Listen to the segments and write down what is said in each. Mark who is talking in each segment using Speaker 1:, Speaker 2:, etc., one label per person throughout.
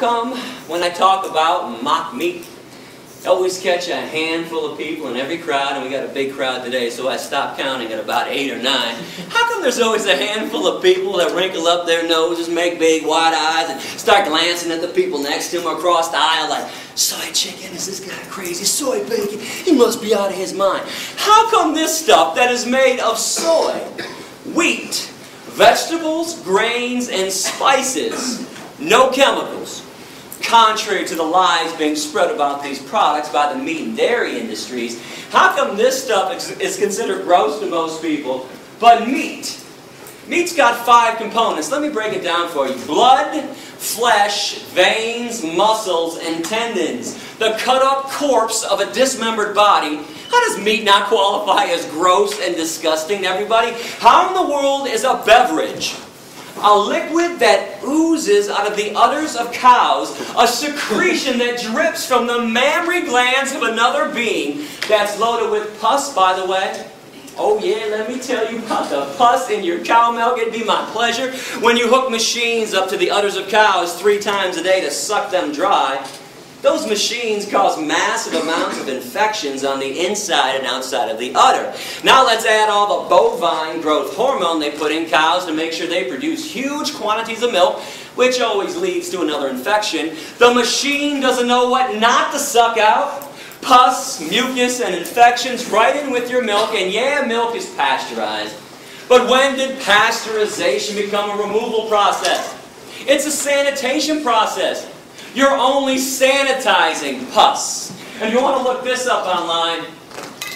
Speaker 1: come when I talk about mock meat, I always catch a handful of people in every crowd, and we got a big crowd today, so I stopped counting at about 8 or 9. How come there's always a handful of people that wrinkle up their noses, make big wide eyes, and start glancing at the people next to them across the aisle like, soy chicken, is this guy crazy? Soy bacon, he must be out of his mind. How come this stuff that is made of soy, wheat, vegetables, grains, and spices, no chemicals, contrary to the lies being spread about these products by the meat and dairy industries, how come this stuff is considered gross to most people, but meat's got 5 components. Let me break it down for you. Blood, flesh, veins, muscles, and tendons. The cut-up corpse of a dismembered body. How does meat not qualify as gross and disgusting to everybody? How in the world is a beverage, a liquid that oozes out of the udders of cows, a secretion that drips from the mammary glands of another being, that's loaded with pus, by the way? Oh yeah, let me tell you about the pus in your cow milk. It'd be my pleasure when you hook machines up to the udders of cows 3 times a day to suck them dry. Those machines cause massive amounts of infections on the inside and outside of the udder. Now let's add all the bovine growth hormone they put in cows to make sure they produce huge quantities of milk, which always leads to another infection. The machine doesn't know what not to suck out. Pus, mucus, and infections right in with your milk, and yeah, milk is pasteurized. But when did pasteurization become a removal process? It's a sanitation process. You're only sanitizing pus. And if you want to look this up online,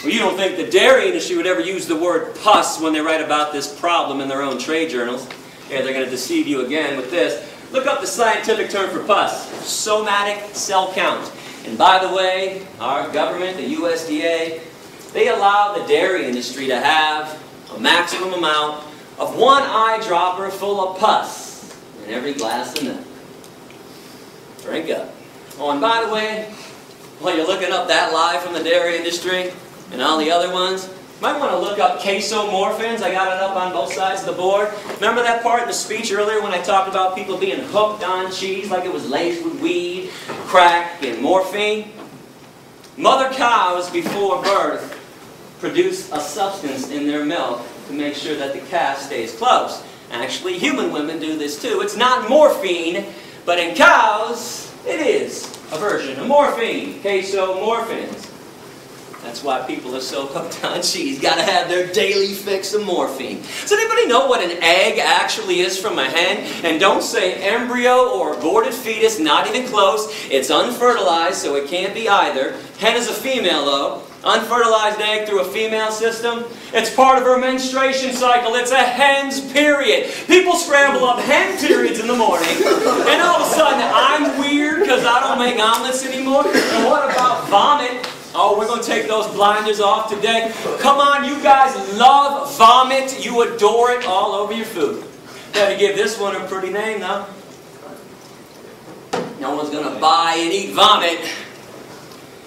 Speaker 1: well, you don't think the dairy industry would ever use the word pus when they write about this problem in their own trade journals. Yeah, they're going to deceive you again with this. Look up the scientific term for pus, somatic cell count. And by the way, our government, the USDA, they allow the dairy industry to have a maximum amount of 1 eyedropper full of pus in every glass of milk. Drink up. Oh, and by the way, while you're looking up that lie from the dairy industry and all the other ones, you might want to look up casomorphins. I got it up on both sides of the board. Remember that part in the speech earlier when I talked about people being hooked on cheese like it was laced with weed, crack, and morphine? Mother cows before birth produce a substance in their milk to make sure that the calf stays close. Actually, human women do this too. It's not morphine, but in cows, it is a version of morphine, casomorphins. That's why people are so hooked on cheese. Got to have their daily fix of morphine. Does anybody know what an egg actually is from a hen? And don't say embryo or aborted fetus, not even close. It's unfertilized, so it can't be either. Hen is a female, though. Unfertilized egg through a female system. It's part of her menstruation cycle. It's a hen's period. People scramble up hen periods in the morning, and all of a sudden I'm weird because I don't make omelets anymore. And what about vomit? Oh, we're going to take those blinders off today. Come on, you guys love vomit. You adore it all over your food. Better give this one a pretty name, though. No one's going to buy and eat vomit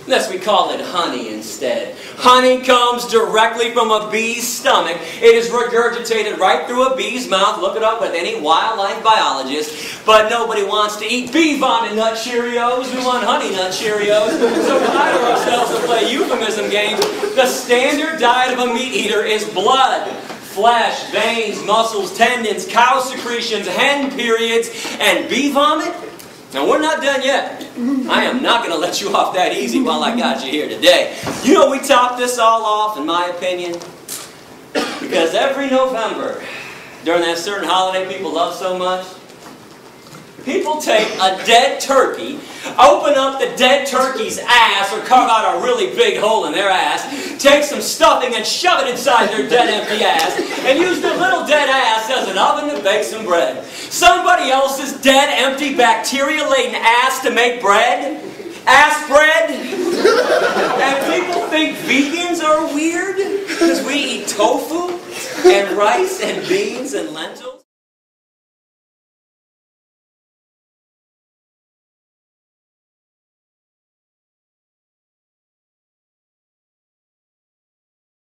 Speaker 1: unless we call it honey instead. Honey comes directly from a bee's stomach. It is regurgitated right through a bee's mouth. Look it up with any wildlife biologist. But nobody wants to eat bee vomit nut Cheerios. We want honey nut Cheerios. So we hire ourselves to play euphemism games. The standard diet of a meat eater is blood, flesh, veins, muscles, tendons, cow secretions, hen periods, and bee vomit. Now, we're not done yet. I am not going to let you off that easy while I got you here today. You know, we top this all off, in my opinion, because every November, during that certain holiday people love so much, people take a dead turkey, open up the dead turkey's ass, or carve out a really big hole in their ass, take some stuffing and shove it inside their dead empty ass, and use their little dead ass as an oven to bake some bread. Somebody else's dead, empty, bacteria-laden ass to make bread? Ass bread? And people think vegans are weird because we eat tofu and rice and beans and lentils?